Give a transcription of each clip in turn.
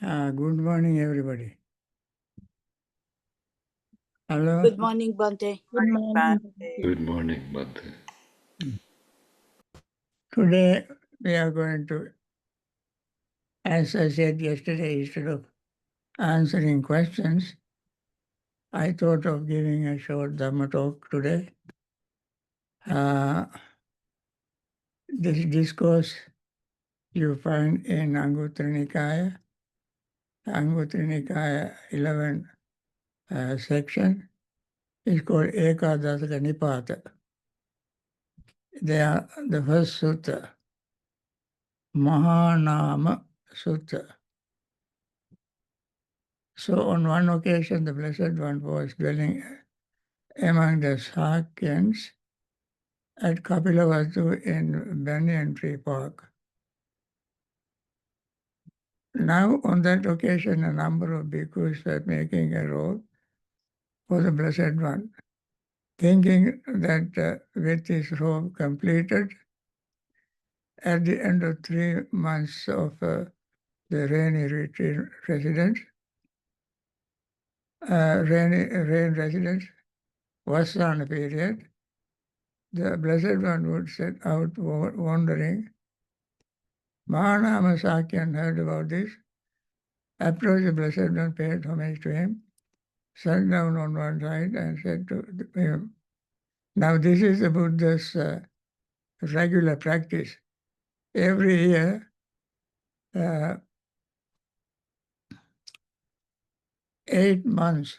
Good morning, everybody. Hello. Good morning, Bhante. Good morning. Good morning, Bhante. Today we are going to, as I said yesterday, instead of answering questions, I thought of giving a short Dhamma talk today. This discourse you find in Anguttara Nikaya 11 section. It's called Ekadasaka Nipata. They are the first sutta, Mahanama Sutta. So on one occasion, the Blessed One was dwelling among the Sakyans at Kapilavastu in Banyan Tree Park. Now, on that occasion, a number of bhikkhus were making a robe for the Blessed One, thinking that with his robe completed, at the end of 3 months of the rainy retreat residence, rain residence, Vasana period, the Blessed One would set out wandering. Mahanama Sakyan heard about this, approached the Blessed One, paid homage to him, sat down on one side and said to him, now this is the Buddha's regular practice. Every year, 8 months,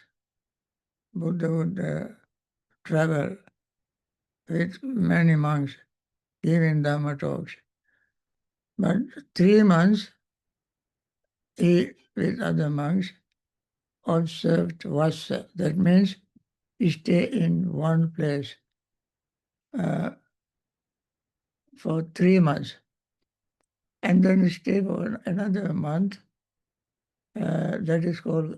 Buddha would travel with many monks, giving Dhamma talks. But 3 months, he, with other monks, observed Vassa. That means stay in one place for 3 months. And then stay for another month. That is called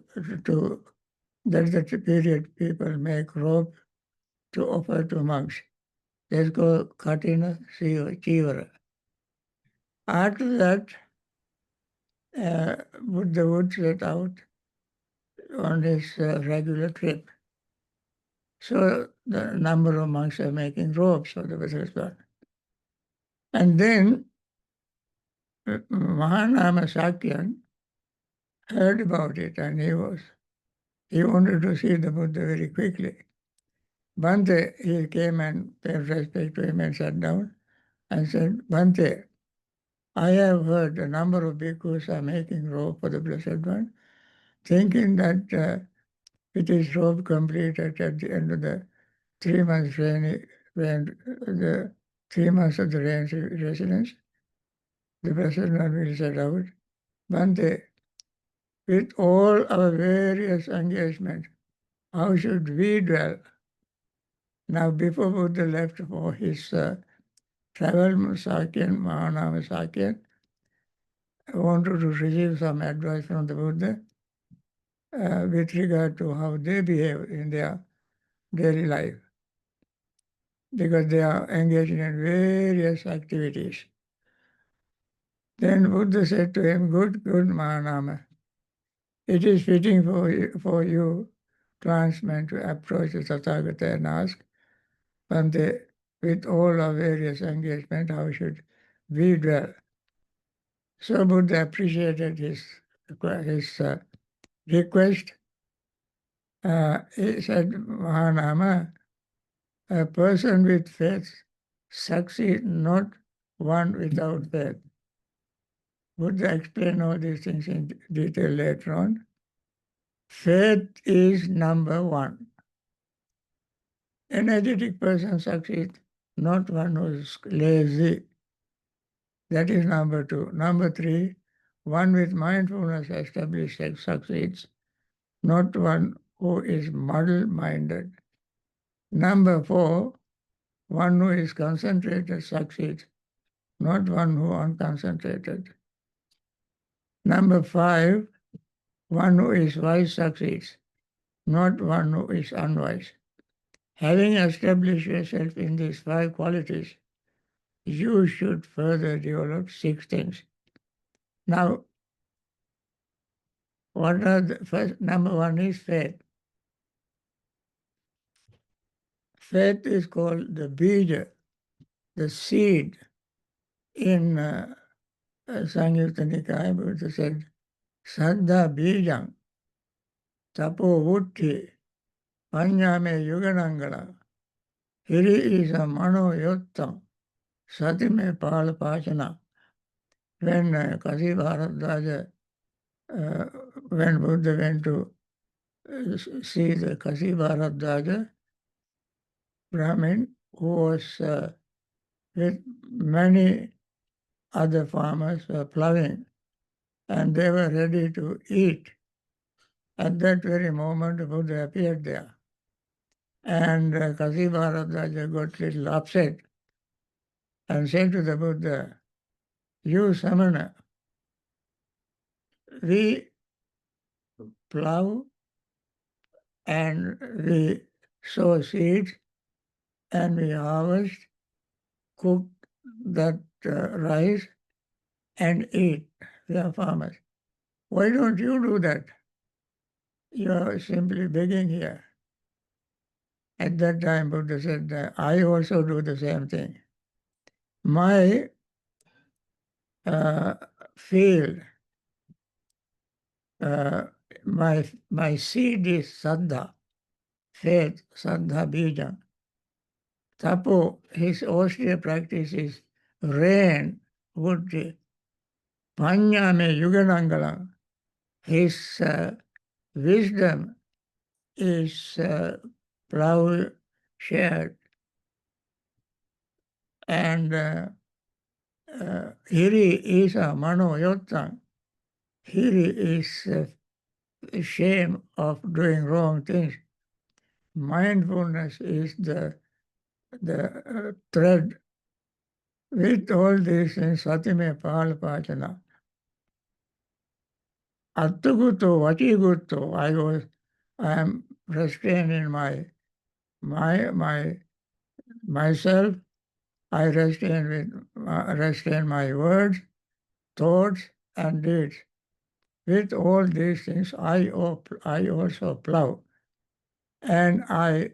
that's the period people make robe to offer to monks. That's called Katina Chivara. After that, Buddha would set out on his regular trip. So the number of monks are making robes for the Buddha's one. And then Mahanama Sakyan heard about it and he wanted to see the Buddha very quickly. Bhante, he came and paid respect to him and sat down and said, Bhante, I have heard a number of bhikkhus are making robe for the Blessed One, thinking that with his robe completed at the end of the 3 months the 3 months of the rain residence, the Blessed One will set out. Bhante, with all our various engagements, how should we dwell? Now, before Buddha left for his travel, Mahanama Sakyan, wanted to receive some advice from the Buddha with regard to how they behave in their daily life, because they are engaged in various activities. Then Buddha said to him, good Mahanama, it is fitting for you, transman, to approach the Tathagata and ask, Bhante, with all our various engagements, how should we dwell? So Buddha appreciated his request. He said, Mahanama, a person with faith succeeds, not one without faith. Buddha explained all these things in detail later on. Faith is number one. Energetic person succeeds, not one who is lazy. That is number two. Number three, one with mindfulness established succeeds, not one who is muddle-minded. Number four, one who is concentrated succeeds, not one who is unconcentrated. Number five, one who is wise succeeds, not one who is unwise. Having established yourself in these 5 qualities, you should further develop 6 things. Now, What are the first? Number one is faith. Faith is called the bija, the seed. In Sangyutta Nikaya, Buddha said, Saddha bijam, tapo vutti, panyame yuganangala. Hiri is a mano yottam, satime pala pachana. When Kasi Bharadwaja, when Buddha went to see the Kasi Bharadwaja Brahmin, who was with many other farmers were plowing, and they were ready to eat. At that very moment, Buddha appeared there. And Kasi Bharadwaja got a little upset and said to the Buddha, "You, Samana, we plow and we sow seeds and we harvest, cook that rice and eat. We are farmers. Why don't you do that? You are simply begging here." At that time, Buddha said, I also do the same thing. My field, my seed is saddha, faith, saddha bija. Tapo, his austere practice is rain, wood, panyame yuganangala. His wisdom is plow shared, and hiri is a mano yottang. Hiri is shame of doing wrong things. Mindfulness is the thread. With all these things, satime palpachana. Attaguto, vachiguto, I am restrained in myself. I restrain my words, thoughts, and deeds. With all these things, I also plow, and I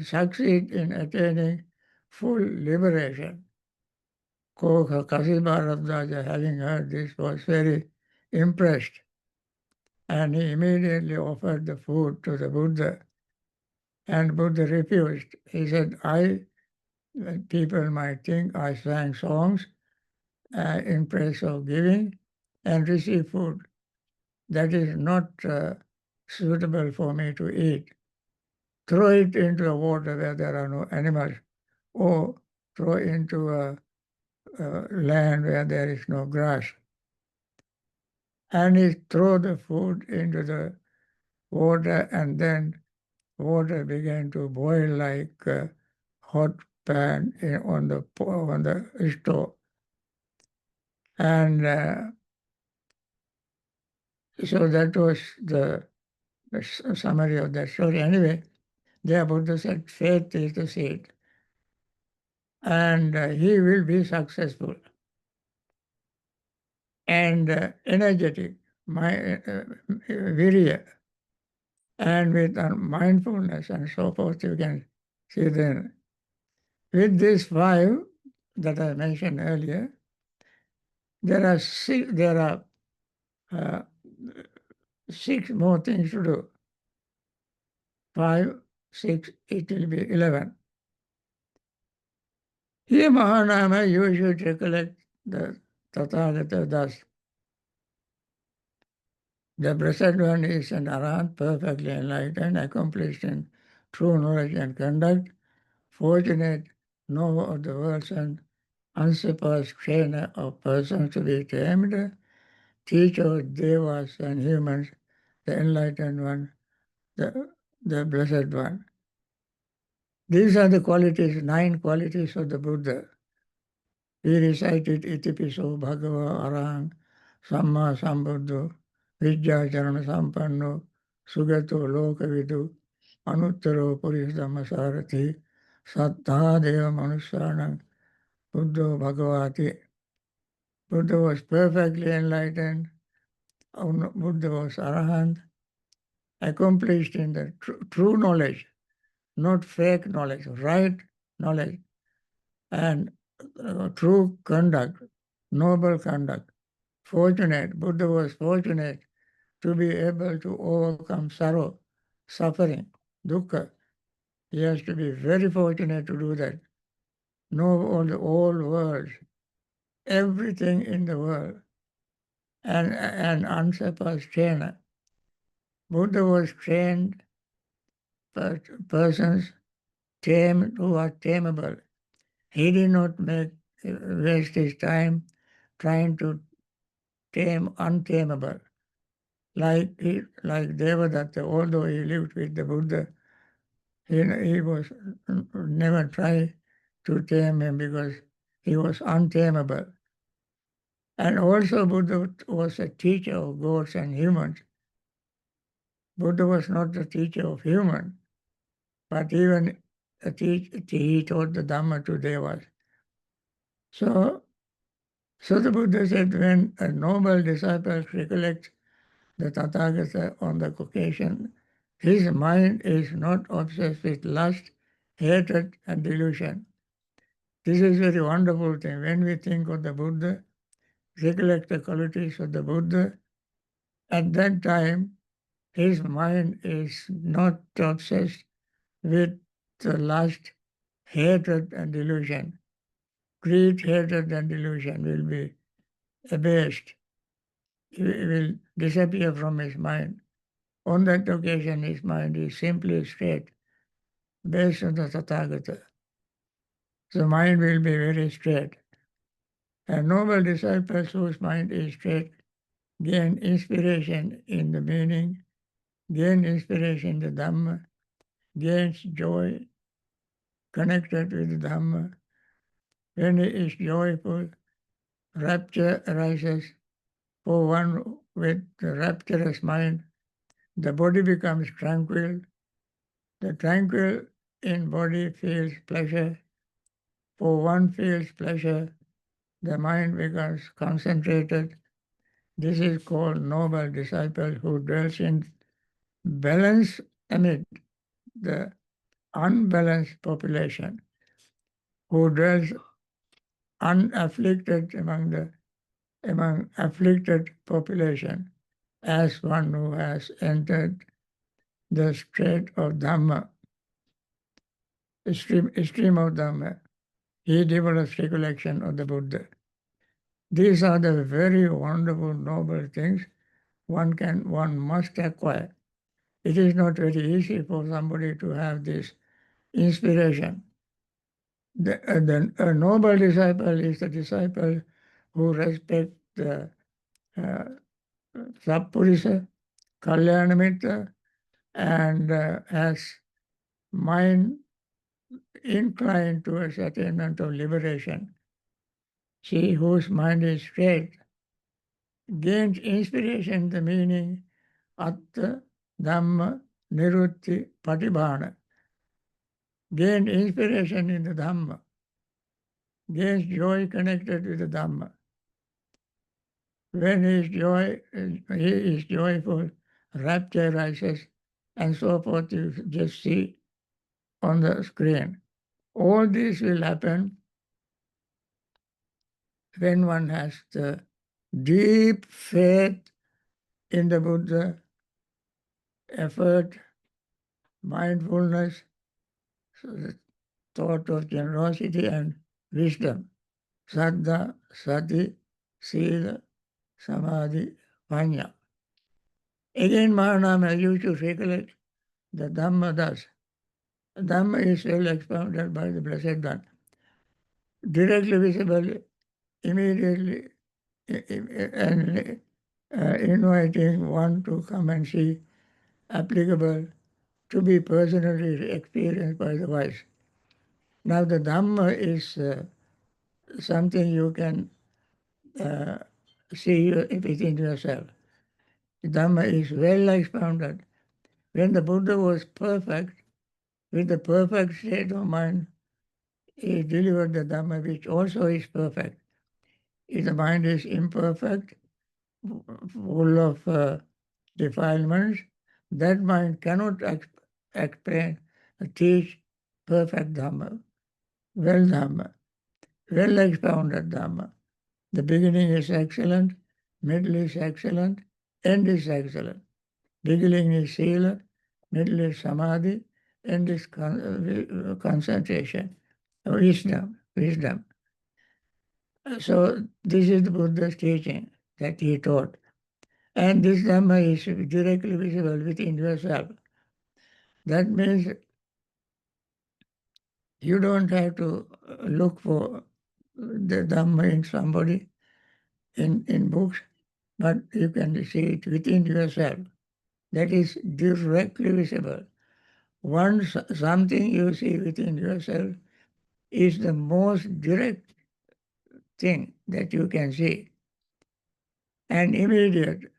succeed in attaining full liberation. Kasi Bharadwaja, having heard this, was very impressed, and he immediately offered the food to the Buddha, and Buddha refused. He said, people might think I sang songs in praise of giving and receive food. That is not suitable for me to eat. Throw it into the water where there are no animals, or throw into a land where there is no grass. And he threw the food into the water, and then water began to boil like a hot pan on the stove. And so that was the summary of that story. Anyway, there Buddha said, faith is the seed, and he will be successful and energetic, virya, and with mindfulness and so forth. You can see then. With these five that I mentioned earlier, there are six more things to do. 5, 6, it will be 11. Here, Mahanama, you should recollect the Tathagata thus. The Blessed One is an Arahant, perfectly enlightened, accomplished in true knowledge and conduct, fortunate, knower of the worlds and unsurpassed trainer of persons to be tamed, teacher of devas and humans, the enlightened one, the Blessed One. These are the qualities, 9 qualities of the Buddha. He recited Itipiso Bhagava Arahang Samma Sambuddho Vidya Charana Sampanno Sugato Lokavidu Anuttaro Purisdhamma Sarati Sattha Deva Manusyanam Buddho Bhagavati. Buddha was perfectly enlightened, Buddha was Arahant, accomplished in the true knowledge, not fake knowledge, right knowledge, and true conduct, noble conduct. Fortunate, Buddha was fortunate to be able to overcome sorrow, suffering, dukkha. He has to be very fortunate to do that. Know all the old worlds, everything in the world, and an unsurpassed trainer. Buddha was trained persons tamed who are tameable. He did not waste his time trying to tame untamable. Like Devadatta, although he lived with the Buddha, he was never tried to tame him because he was untamable. And also Buddha was a teacher of gods and humans. Buddha was not the teacher of humans, but even he taught the Dhamma to Devas. So the Buddha said, when a noble disciple recollects the Tathagata on the occasion, his mind is not obsessed with lust, hatred, and delusion. This is a very wonderful thing. When we think of the Buddha, recollect the qualities of the Buddha, at that time, his mind is not obsessed with the lust, hatred, and delusion. Greed, hatred, and delusion will be abased. It will disappear from his mind. On that occasion, his mind is simply straight, based on the Tathagata. The mind will be very straight. And noble disciples whose mind is straight gain inspiration in the meaning, gain inspiration in the Dhamma, gains joy connected with the Dhamma. When he is joyful, rapture arises. For one with the rapturous mind, the body becomes tranquil. The tranquil in body feels pleasure. For one feels pleasure, the mind becomes concentrated. This is called noble disciple who dwells in balance amid the unbalanced population, who dwells unafflicted among afflicted population, as one who has entered the state of Dhamma, stream of Dhamma. He develops recollection of the Buddha. These are the very wonderful, noble things one must acquire. It is not very easy for somebody to have this inspiration. A noble disciple is the disciple who respects the uh, Sappurisa, Kalyanamitra, and has mind inclined towards attainment of liberation. She whose mind is straight gains inspiration, the meaning Atta, Dhamma, Nirutti, Patibhana. Gained inspiration in the Dhamma, gains joy connected with the Dhamma. When he is joyful, rapture rises, and so forth. You just see on the screen. All this will happen when one has the deep faith in the Buddha, effort, mindfulness, so the thought of generosity and wisdom, saddha, sati, sila, samadhi, panya. Again, Mahanama, you should recollect the Dhamma thus. Dhamma is well expounded by the Blessed One, directly visible, immediately, and inviting one to come and see, applicable, to be personally experienced by the wise. Now, the Dhamma is something you can see within yourself. The Dhamma is well expounded. When the Buddha was perfect, with the perfect state of mind, he delivered the Dhamma, which also is perfect. If the mind is imperfect, full of defilements, that mind cannot explain, teach perfect Dhamma, well expounded Dhamma. The beginning is excellent, middle is excellent, end is excellent. Beginning is Sila, middle is Samadhi, end is concentration, wisdom. So this is the Buddha's teaching that he taught. And this Dhamma is directly visible within yourself. That means you don't have to look for the Dhamma in somebody, in books, but you can see it within yourself. That is directly visible. Once something you see within yourself is the most direct thing that you can see and immediate.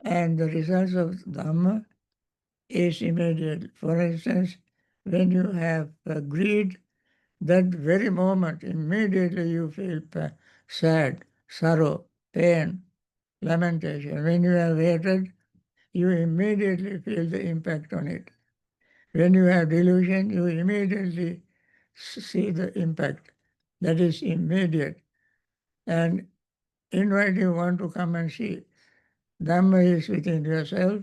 And the results of Dhamma is immediate. For instance, when you have greed, that very moment, immediately you feel sad, sorrow, pain, lamentation. When you have hatred, you immediately feel the impact on it. When you have delusion, you immediately see the impact. That is immediate. And invite you want to come and see. Dhamma is within yourself.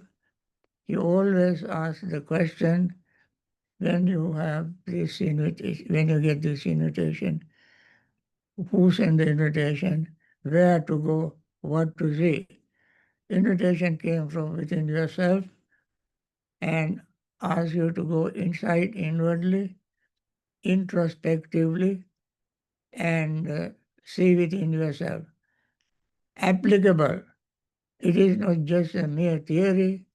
You always ask the question when you have this invitation, when you get this invitation, who sent the invitation, where to go, what to see. Invitation came from within yourself and asks you to go inside inwardly, introspectively, and see within yourself. Applicable. It is not just a mere theory.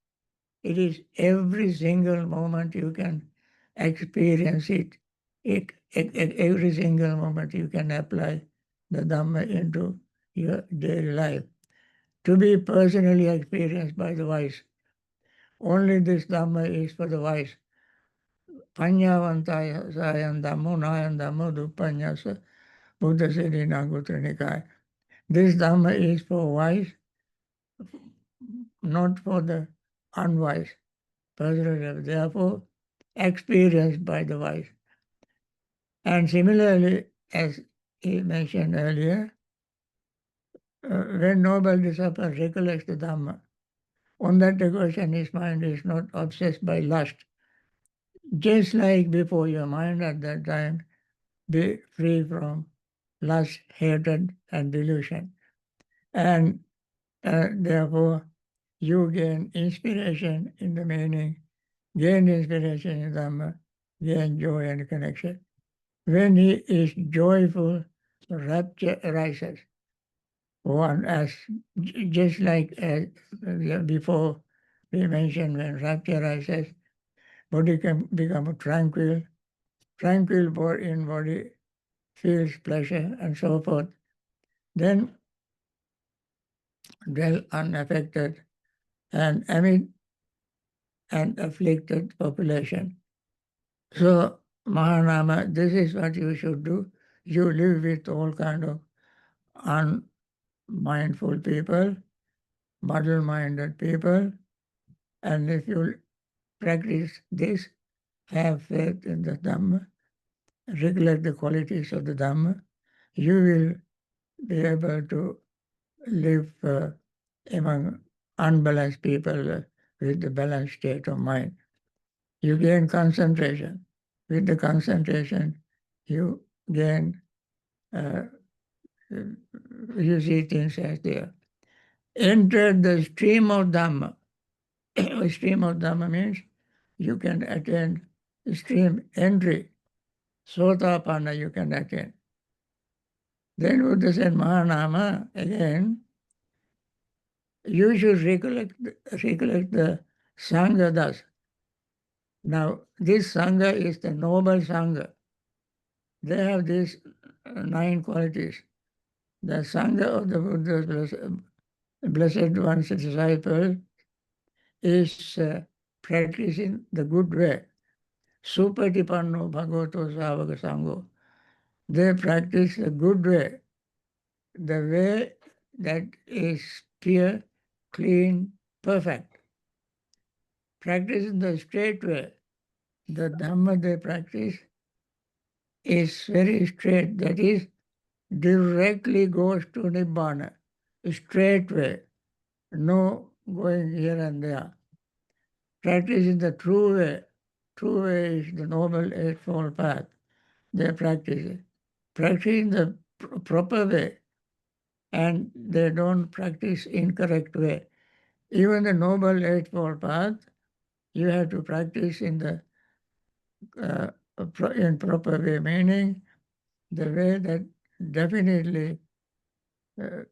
It is every single moment you can experience it. Every single moment you can apply the Dhamma into your daily life. To be personally experienced by the wise. Only this Dhamma is for the wise. Panyavantaya sayan Dhammo nayan Dhammo duppanyasa Buddha said in Anguttara Nikaya. This Dhamma is for wise, not for the unwise. Therefore, experienced by the wise. And similarly, as he mentioned earlier, when noble disciple recollects the Dhamma, on that occasion his mind is not obsessed by lust. Just like before, your mind at that time be free from lust, hatred, and delusion. And therefore, you gain inspiration in the meaning, gain inspiration in Dhamma, gain joy and connection. When he is joyful, rapture arises. One as just like before we mentioned, when rapture arises, body can become tranquil. Tranquil in body feels pleasure and so forth. Then dwell unaffected and amid an afflicted population. So, Mahanama, this is what you should do. You live with all kind of unmindful people, muddle-minded people, and if you practice this, have faith in the Dhamma, recollect the qualities of the Dhamma, you will be able to live among unbalanced people with the balanced state of mind. You gain concentration. With the concentration, you gain, you see things as they are. Enter the stream of Dhamma. A stream of Dhamma means you can attain stream entry. Sotapanna you can attain. Then Buddha said, Mahanama, again, you should recollect the Sangha thus. Now, this Sangha is the noble Sangha. They have these 9 qualities. The Sangha of the Buddha's blessed one's disciple is practicing the good way. Supatipanno bhagavato savaka sangho. They practice the good way, the way that is pure, clean, perfect. Practice in the straight way. The Dhamma they practice is very straight. That is, directly goes to Nibbana. Straight way. No going here and there. Practice in the true way. True way is the Noble Eightfold Path. They practice it. Practice in the proper way, and they don't practice incorrect way. Even the Noble Eightfold Path, you have to practice in the in proper way, meaning the way that definitely uh,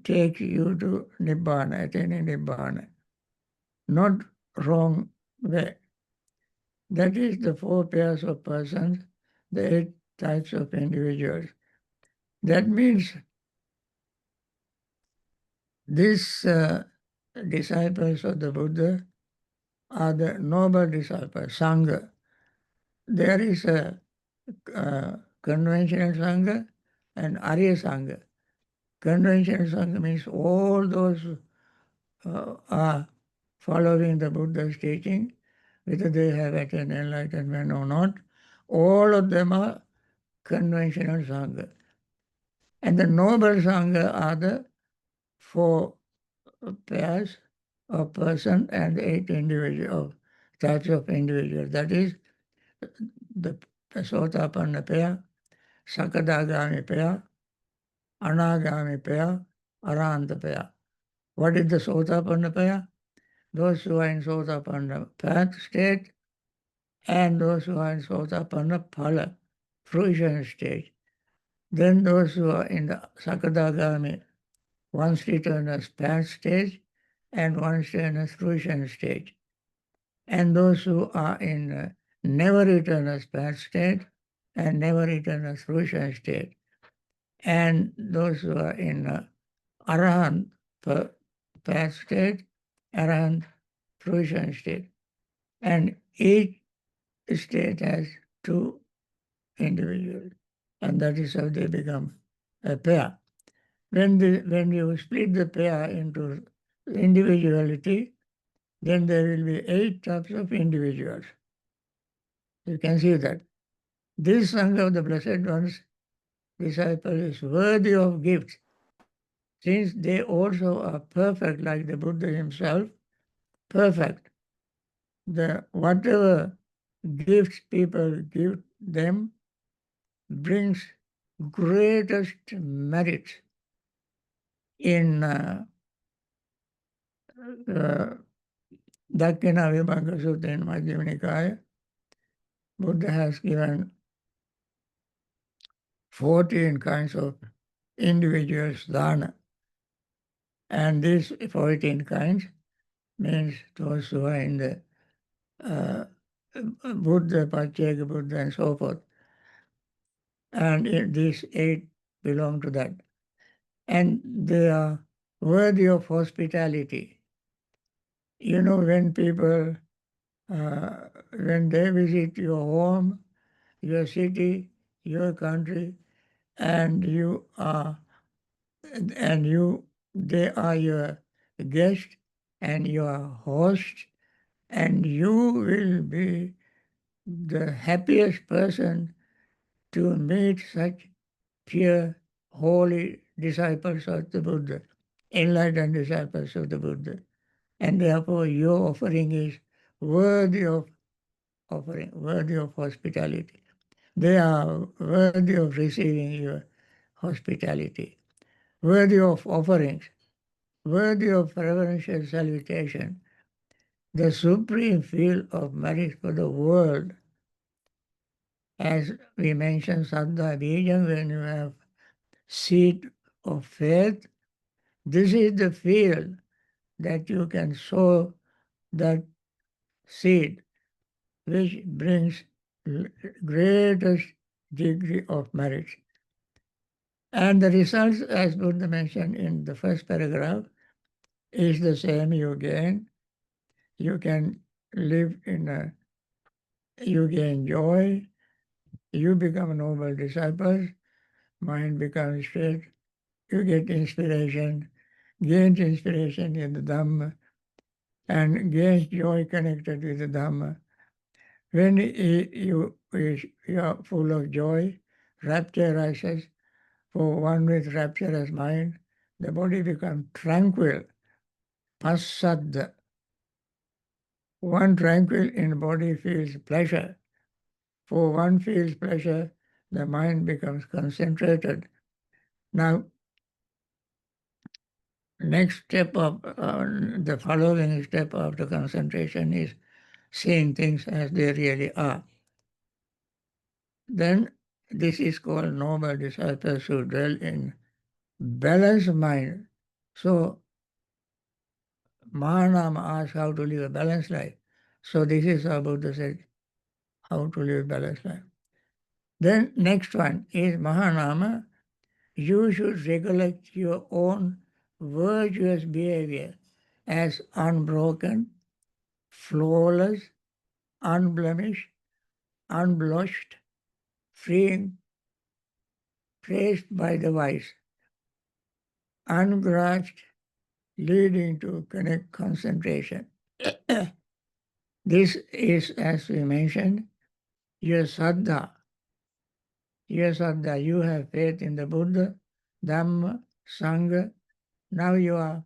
takes you to Nibbana, attaining Nibbana, not wrong way. That is the four pairs of persons, the eight types of individuals. That means these disciples of the Buddha are the noble disciples, Sangha. There is a conventional Sangha and Arya Sangha. Conventional Sangha means all those are following the Buddha's teaching, whether they have attained enlightenment or not. All of them are conventional Sangha. And the noble Sangha are the four pairs of person and eight individual types of individual. That is the Sotapanna pair, Sakadagami pair, Anagami pair, Arahanta pair. What is the Sotapanna pair? Those who are in Sotapanna path state and those who are in Sotapanna phala, fruition stage. Then those who are in the Sakadagami, once returned as path stage and once returned as fruition stage. And those who are in never return as path state and never return as fruition state. And those who are in Arahant path state, Arahant fruition state. And each state has two individuals. And that is how they become a pair. When you split the pair into individuality, then there will be eight types of individuals. You can see that. This Sangha of the Blessed One's disciple is worthy of gifts, since they also are perfect, like the Buddha himself, perfect. Whatever gifts people give them brings greatest merit in Dakkhina Vibhanga Sutta in Majjhima Nikaya. Buddha has given 14 kinds of individuals dana. And these 14 kinds means those who are in the Buddha, Pacceka Buddha, and so forth. And these 8 belong to that. And they are worthy of hospitality. You know, when people, when they visit your home, your city, your country, and they are your guest and your host, and you will be the happiest person to meet such pure, holy disciples of the Buddha, enlightened disciples of the Buddha. And therefore your offering is worthy of offering, worthy of hospitality. They are worthy of receiving your hospitality, worthy of offerings, worthy of reverential salutation, the supreme field of merit for the world. As we mentioned, Saddha Bijam, when you have seed of faith, this is the field that you can sow that seed, which brings greatest degree of merit. And the results, as Buddha mentioned in the first paragraph, is the same you gain. You can live you gain joy, you become noble disciples, mind becomes straight, you get inspiration, gains inspiration in the Dhamma, and gains joy connected with the Dhamma. When you are full of joy, rapture arises. For one with rapturous mind, the body becomes tranquil, passaddha. One tranquil in body feels pleasure. For one feels pleasure, the mind becomes concentrated. Now, next step of the following step of the concentration is seeing things as they really are. Then this is called noble disciples who dwell in balanced mind. So Mahanama asks how to live a balanced life. So this is how Buddha said, how to live a balanced life. Then next one is Mahanama. You should recollect your own virtuous behavior as unbroken, flawless, unblemished, unblushed, freeing, praised by the wise, ungrudged, leading to connect concentration. This is, as we mentioned, your saddha. Your saddha, you have faith in the Buddha, Dhamma, Sangha. Now you have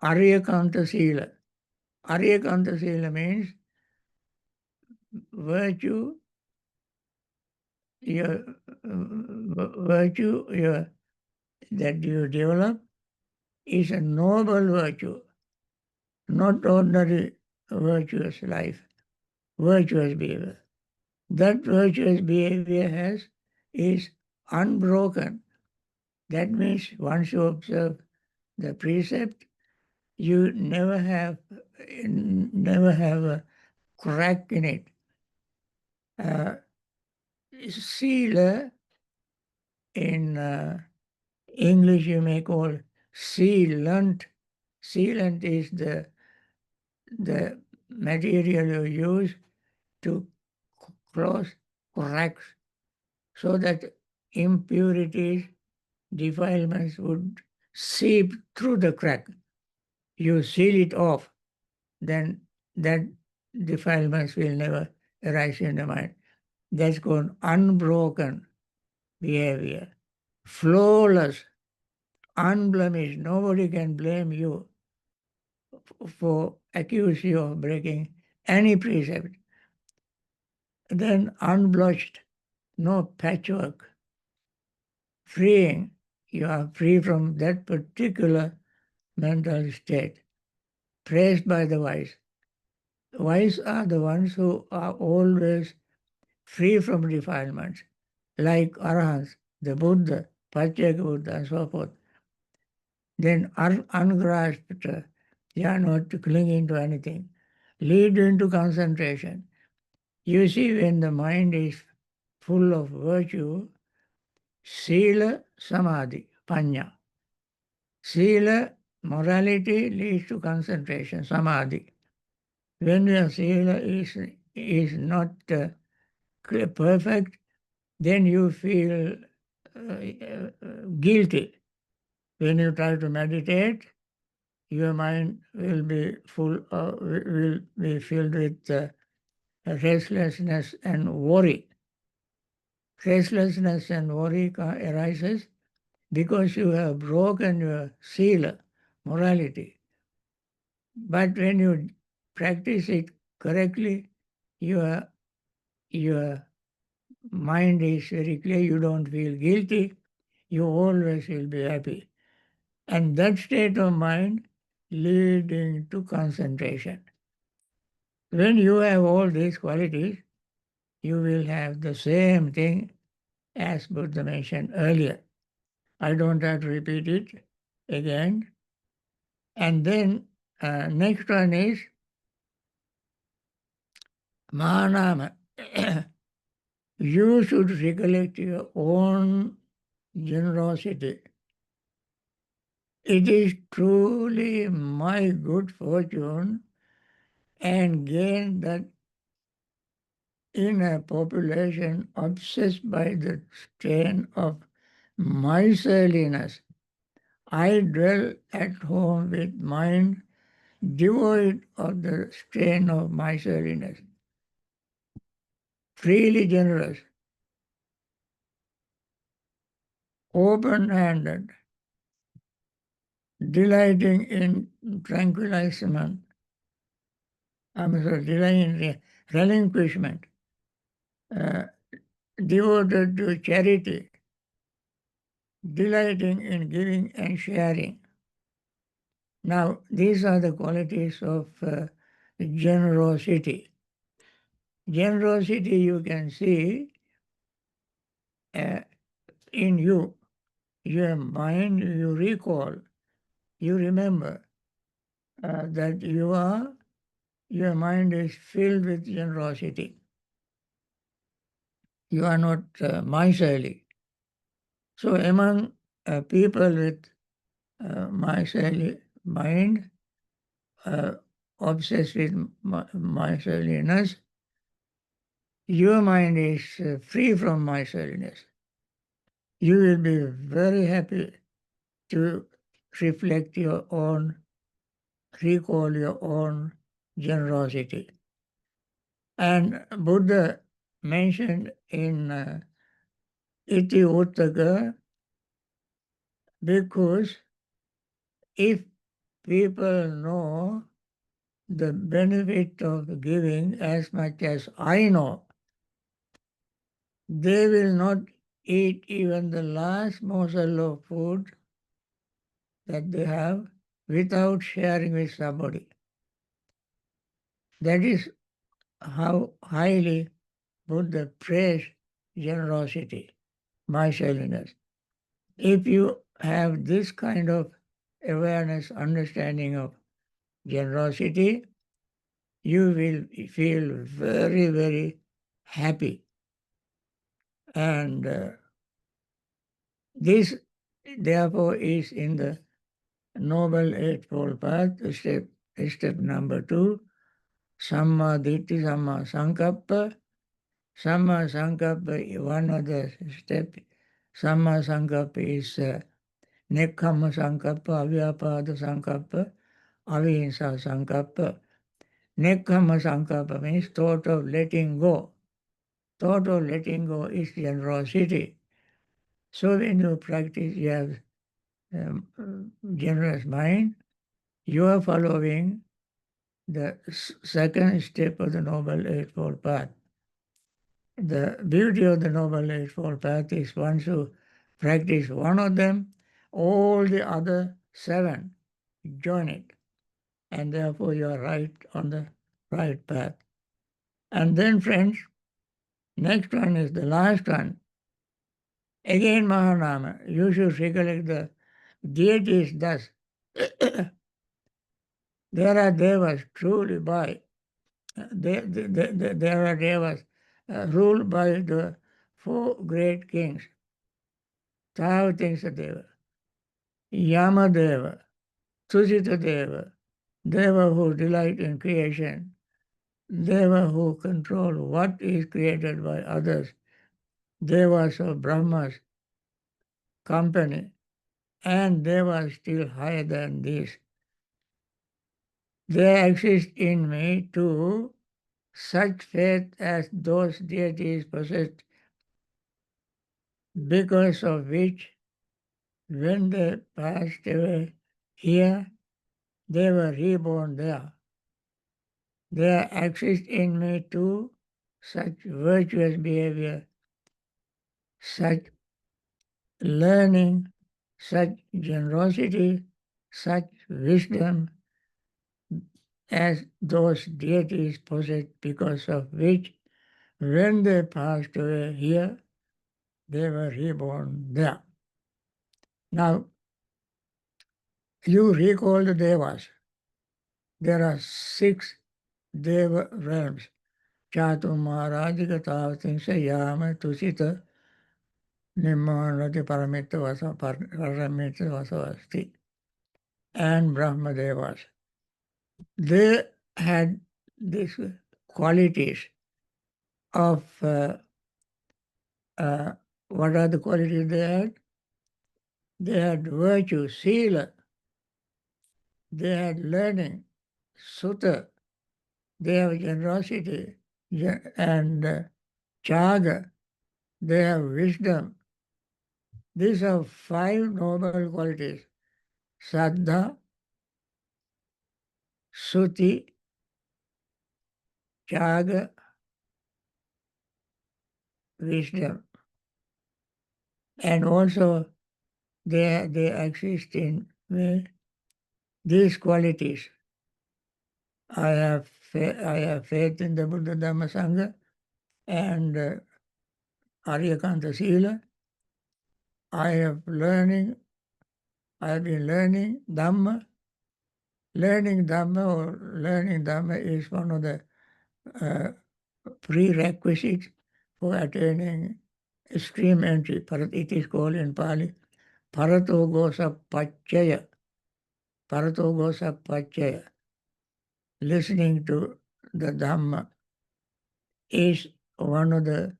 Aryakanta Sila. Aryakanta Sila means virtue, your virtue that you develop is a noble virtue, not ordinary virtuous life, virtuous behavior. That virtuous behavior is unbroken. That means once you observe the precept, you never have a crack in it. Sila in English you may call sealant. Sealant is the material you use to close cracks so that impurities, defilements would seep through the crack. You seal it off, then that defilements will never arise in the mind. That's called unbroken behavior. Flawless, unblemished. Nobody can blame you for accuse you of breaking any precept. Then unblushed, no patchwork. Freeing, you are free from that particular mental state. Praised by the wise. Wise are the ones who are always free from defilements, like Arahants, the Buddha, Pacceka Buddha, and so forth. Then ungrasped, they are not clinging to anything. Lead into concentration. You see, when the mind is full of virtue, sila, samadhi, panya. Sila, morality leads to concentration, samadhi. When your sila is not perfect, then you feel guilty. When you try to meditate, your mind will be will be filled with restlessness and worry. Restlessness and worry arises because you have broken your sila, morality. But when you practice it correctly, your mind is very clear, you don't feel guilty, you always will be happy. And that state of mind leading to concentration. When you have all these qualities, you will have the same thing as Buddha mentioned earlier. I don't have to repeat it again. And then next one is Mahanama. You should recollect your own generosity. It is truly my good fortune and gain that in a population obsessed by the strain of miserliness. I dwell at home with mind devoid of the strain of miserliness, freely generous, open-handed, delighting in tranquilization, delighting in relinquishment, uh, devoted to charity, delighting in giving and sharing. Now, these are the qualities of generosity. Generosity you can see in you, your mind, you recall, you remember that your mind is filled with generosity. You are not miserly. So among people with miserly mind, obsessed with miserliness, your mind is free from miserliness. You will be very happy to reflect your own, recall your own generosity. And Buddha mentioned in Iti Uttaka, because if people know the benefit of giving as much as I know, they will not eat even the last morsel of food that they have without sharing with somebody. That is how highly Buddha praised generosity, miserliness. If you have this kind of awareness, understanding of generosity, you will feel very, very happy. And this, therefore, is in the Noble Eightfold Path, step number 2, Samma Ditti, Samma Sankappa. Samma Sankappa, one of the step, Samma Sankappa is Nekkhamma Sankappa, Avyapada Sankappa, Avihimsa Sankappa. Nekkhamma Sankappa means thought of letting go. Thought of letting go is generosity. So when you practice, you have generous mind, you are following the second step of the Noble Eightfold Path. The beauty of the Noble Eightfold Path is once you practice one of them, all the other 7 join it. And therefore you are right on the right path. And then, friends, next one is the last one. Again, Mahanama. You should recollect the deities thus. There are devas truly by, there are devas ruled by the 4 great kings. Tavatisa Deva, Yamadeva, Tusita Deva, Deva who delight in creation, Deva who control what is created by others, Devas of Brahma's company, and Devas still higher than this. There exist in me too such faith as those deities possessed, because of which, when they passed away here, they were reborn there. There exists in me too such virtuous behavior, such learning, such generosity, such wisdom as those deities possess, because of which, when they passed away here, they were reborn there. Now, you recall the Devas. There are 6 Deva realms. Chatu Maharajika Tavatinsa Yama Tusita Nimanati Paramita Vasavasti and Brahma Devas. They had these qualities of what are the qualities they had? They had virtue, sila. They had learning, sutta. They have generosity and chaga. They have wisdom. These are five noble qualities. Saddha, suti, chaga, wisdom. And also they exist in me. These qualities. I have faith in the Buddha Dhamma Sangha and Aryakanta Sila. I have been learning Dhamma. Learning Dhamma is one of the uh, prerequisites for attaining extreme entry. It is called in Pali, Parato Gosa Pachaya. Parato Gosa Pachaya. Listening to the Dhamma is one of the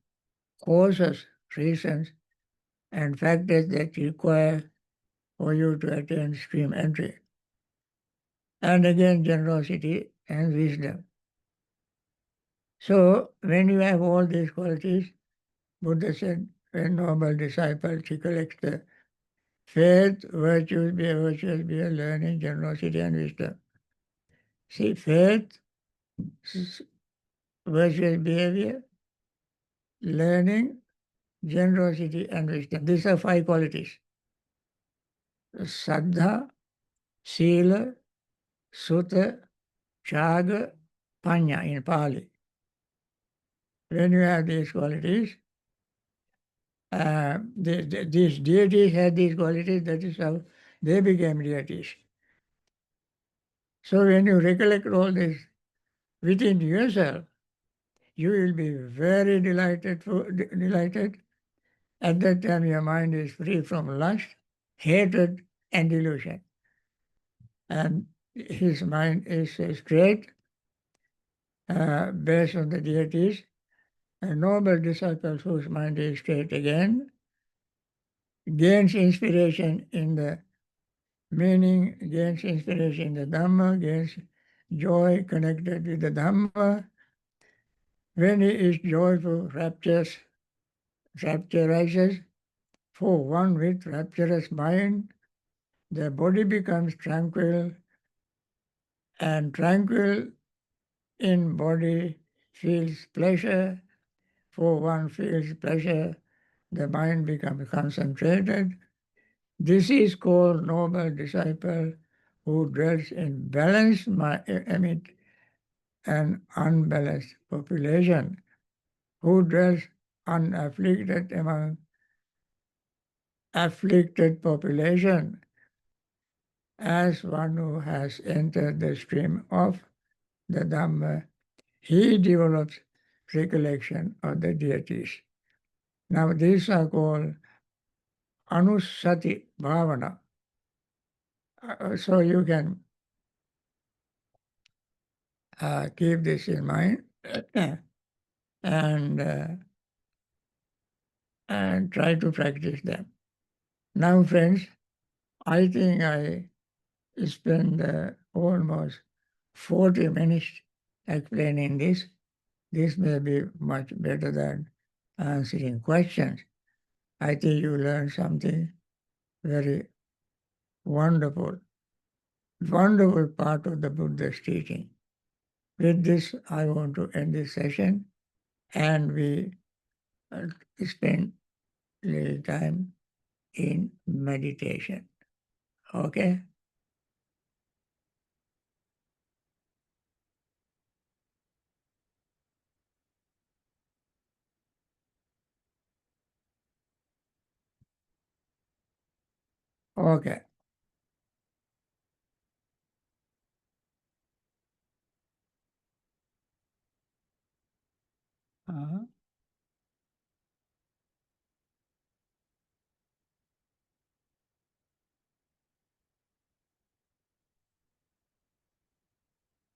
causes, reasons, and factors that require for you to attain extreme entry. And again, generosity and wisdom. So, when you have all these qualities, Buddha said, when noble disciple, he collects the faith, virtuous behavior, learning, generosity, and wisdom. See, faith, virtuous behavior, learning, generosity, and wisdom. These are five qualities. Saddha, Sila, Sutta, Chaga, Panya in Pali. When you have these qualities, these deities had these qualities, that is how they became deities. So when you recollect all this within yourself, you will be very delighted. At that time, your mind is free from lust, hatred, and delusion. And his mind is straight, based on the deities. A noble disciple whose mind is straight again gains inspiration in the meaning, gains inspiration in the Dhamma, gains joy connected with the Dhamma. When he is joyful, rapturizes, for one with rapturous mind, the body becomes tranquil, and tranquil in body feels pleasure. For one feels pleasure, the mind becomes concentrated. This is called noble disciple who dwells in balanced amid an unbalanced population, who dwells unafflicted among afflicted population, as one who has entered the stream of the Dhamma, he develops recollection of the deities. Now these are called Anusati Bhavana. So you can keep this in mind and try to practice them. Now, friends, I think I spent almost 40 minutes explaining this. This may be much better than answering questions. I think you learned something very wonderful, wonderful part of the Buddha's teaching. With this, I want to end this session, and we spend little time in meditation. Okay? Okay. Uh-huh.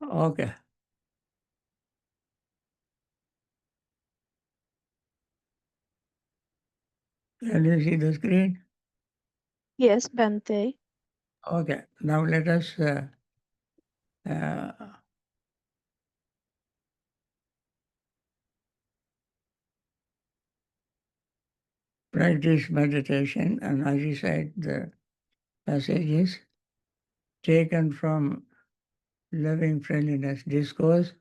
Okay. Can you see the screen? Yes, Bhante. Okay, now let us uh, practice meditation, and I recite the passages taken from Loving Friendliness Discourse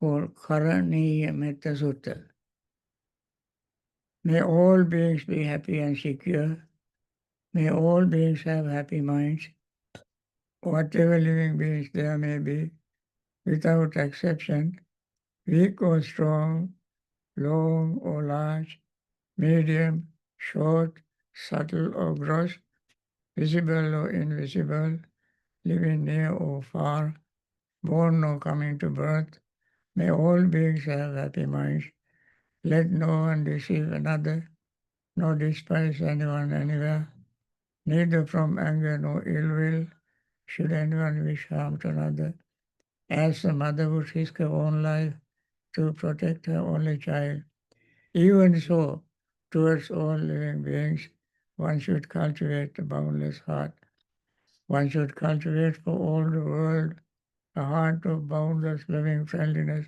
for Karaniya Metta Sutta. May all beings be happy and secure. May all beings have happy minds, whatever living beings there may be, without exception, weak or strong, long or large, medium, short, subtle or gross, visible or invisible, living near or far, born or coming to birth. May all beings have happy minds. Let no one deceive another, nor despise anyone anywhere. Neither from anger nor ill will should anyone wish harm to another. As a mother would risk her own life to protect her only child, even so, towards all living beings, one should cultivate a boundless heart. One should cultivate for all the world a heart of boundless loving friendliness,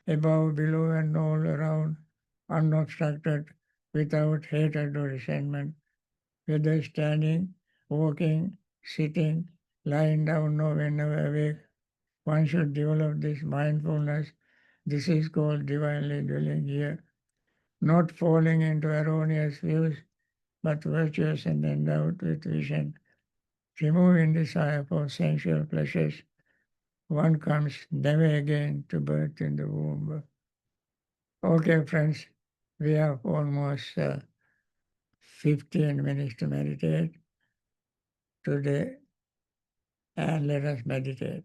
above, below, and all around, unobstructed, without hatred or resentment, whether standing, walking, sitting, lying down, or whenever awake. One should develop this mindfulness. This is called divinely dwelling here, not falling into erroneous views, but virtuous and endowed with vision. Removing desire for sensual pleasures, one comes never again to birth in the womb. Okay, friends, we have almost 15 minutes to meditate today, and let us meditate.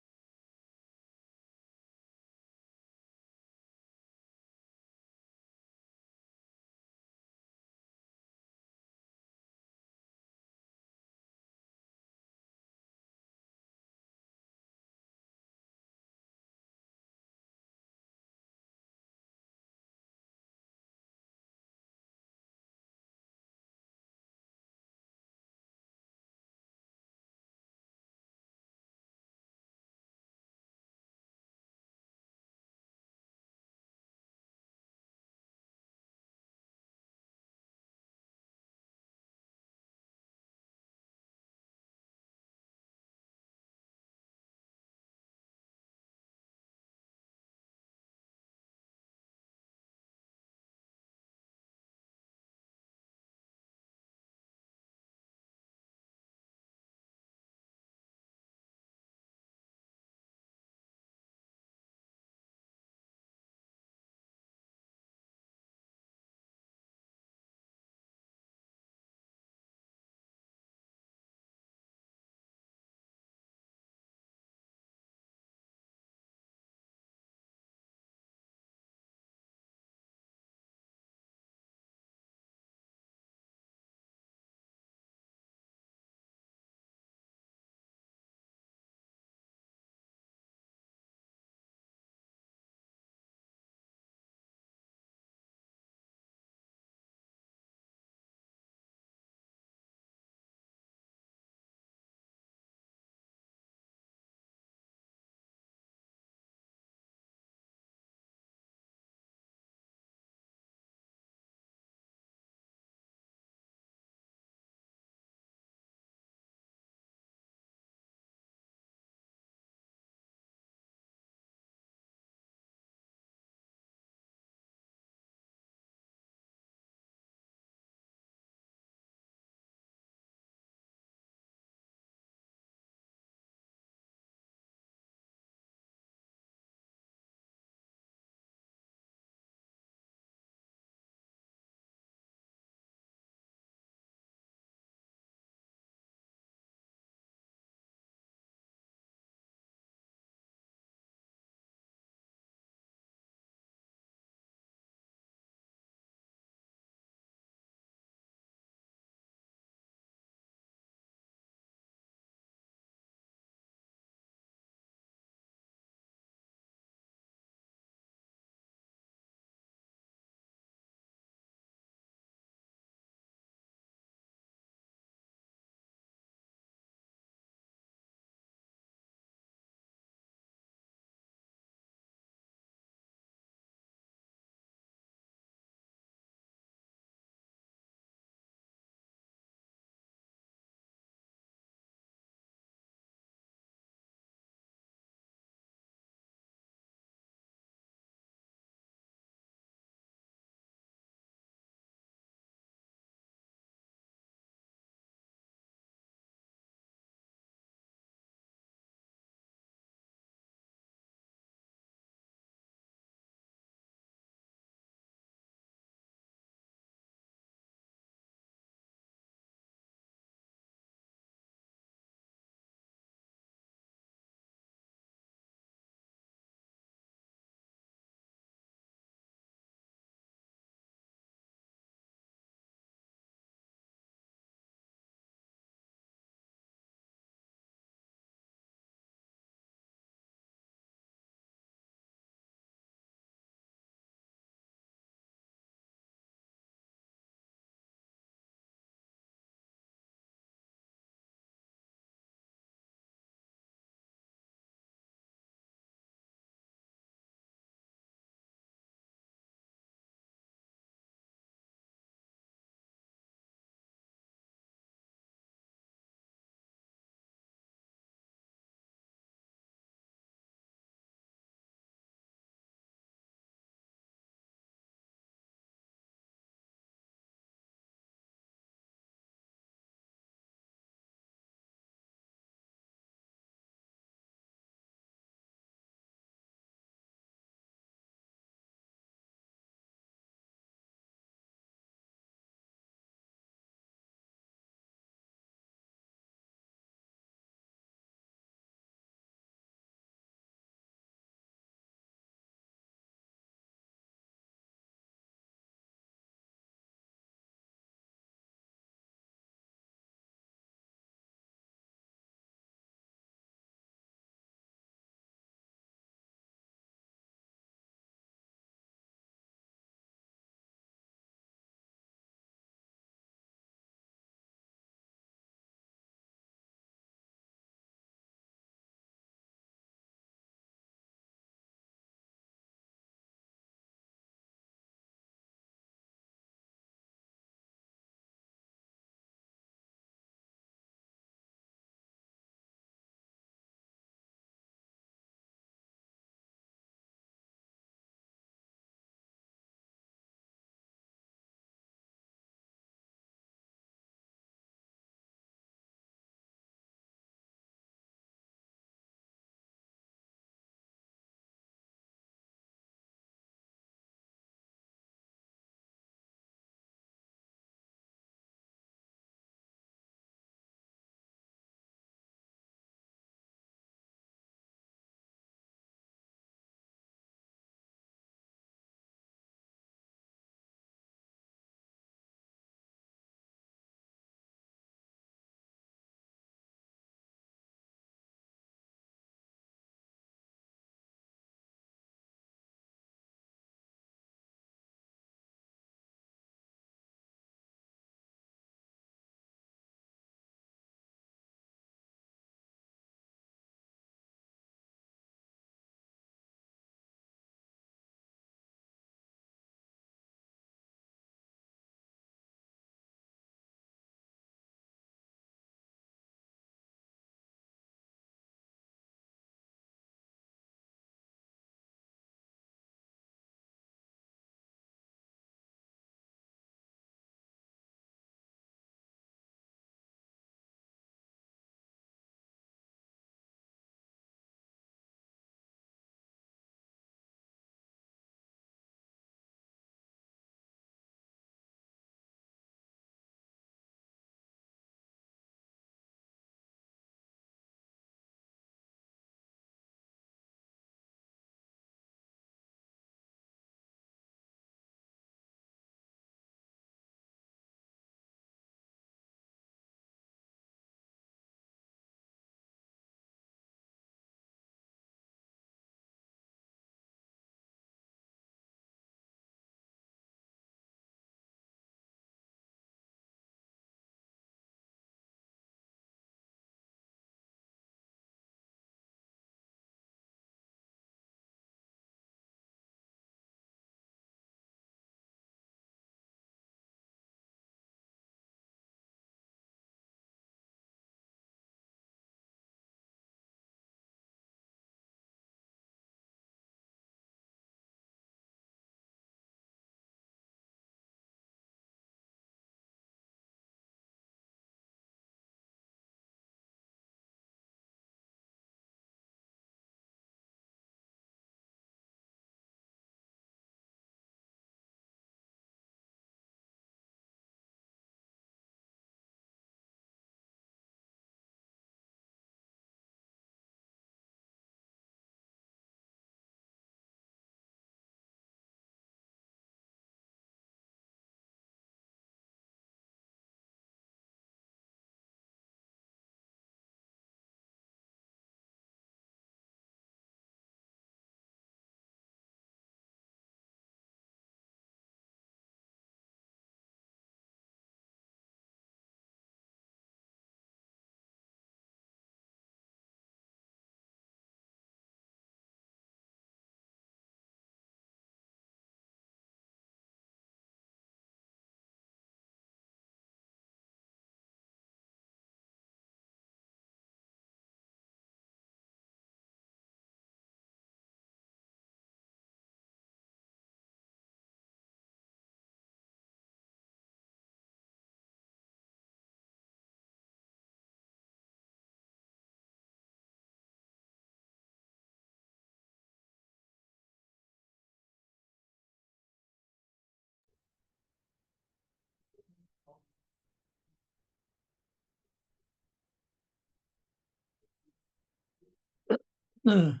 By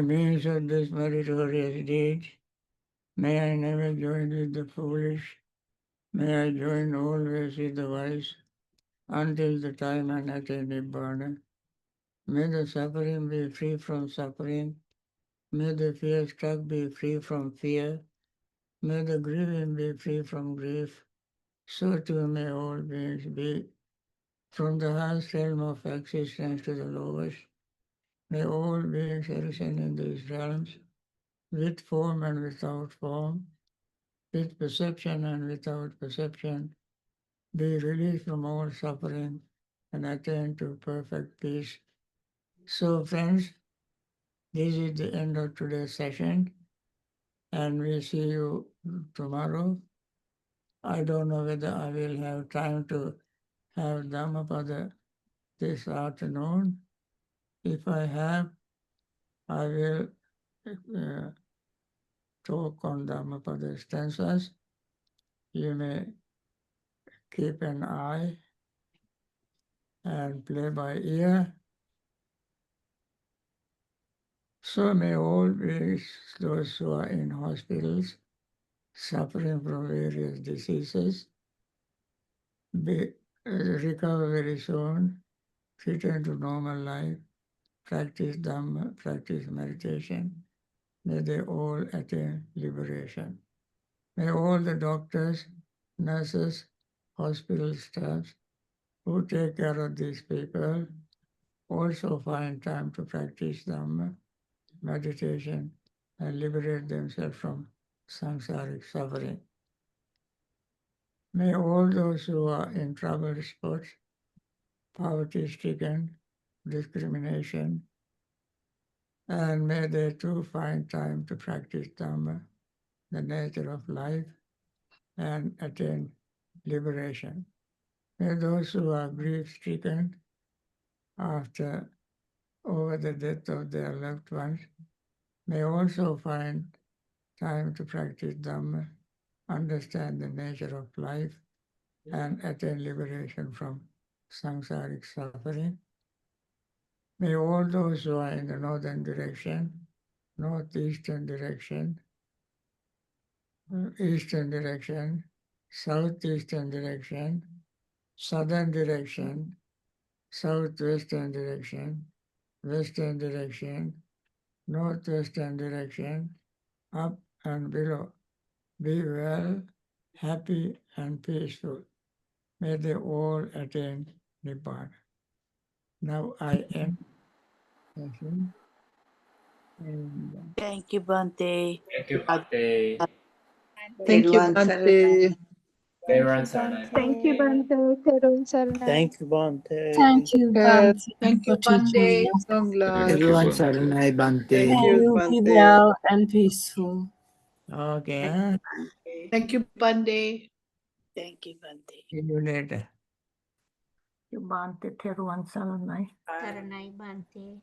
means of this meritorious deed, may I never join with the foolish, may I join always with the wise, until the time I attain Nibbana. May the suffering be free from suffering, may the fear-struck be free from fear, may the grieving be free from grief, so too may all beings be, from the highest realm of existence to the lowest. May all beings arisen in these realms, with form and without form, with perception and without perception, be released from all suffering and attain to perfect peace. So friends, this is the end of today's session, and we see you tomorrow. I don't know whether I will have time to have Dhammapada this afternoon. If I have, I will uh, talk on Dhammapada stanzas. You may keep an eye and play by ear. So may all be those who are in hospitals suffering from various diseases be, recover very soon, return to normal life, practice Dhamma, practice meditation. May they all attain liberation. May all the doctors, nurses, hospital staffs who take care of these people also find time to practice Dhamma, meditation, and liberate themselves from samsaric suffering. May all those who are in troubled spots, poverty-stricken, discrimination, and may they too find time to practice Dhamma, the nature of life, and attain liberation. May those who are grief-stricken after over the death of their loved ones may also find time to practice Dhamma, understand the nature of life, and attain liberation from samsaric suffering. May all those who are in the northern direction, northeastern direction, eastern direction, southeastern direction, southern direction, southwestern direction, western direction, northwestern direction, up and below, be well, happy, and peaceful. May they all attain Nibbana. Now I end session. And Thank you, Bhante. Thank you, Bhante. Thank you, Everyone, Bhante. Everyone, Saranai. Thank you, Bhante. Terun Saranai. Thank you, Bhante. Thank you, Yes, Bhante, thank you, for teaching Bhante. us. Long Thank last. you, everyone, Bhante. Saranai Bhante. Thank May you, you be Bhante. well and peaceful. okay, Thank you, Bhante. Thank you, Bhante. see you later. Bhante Terun Saranai. Taranay Bhante.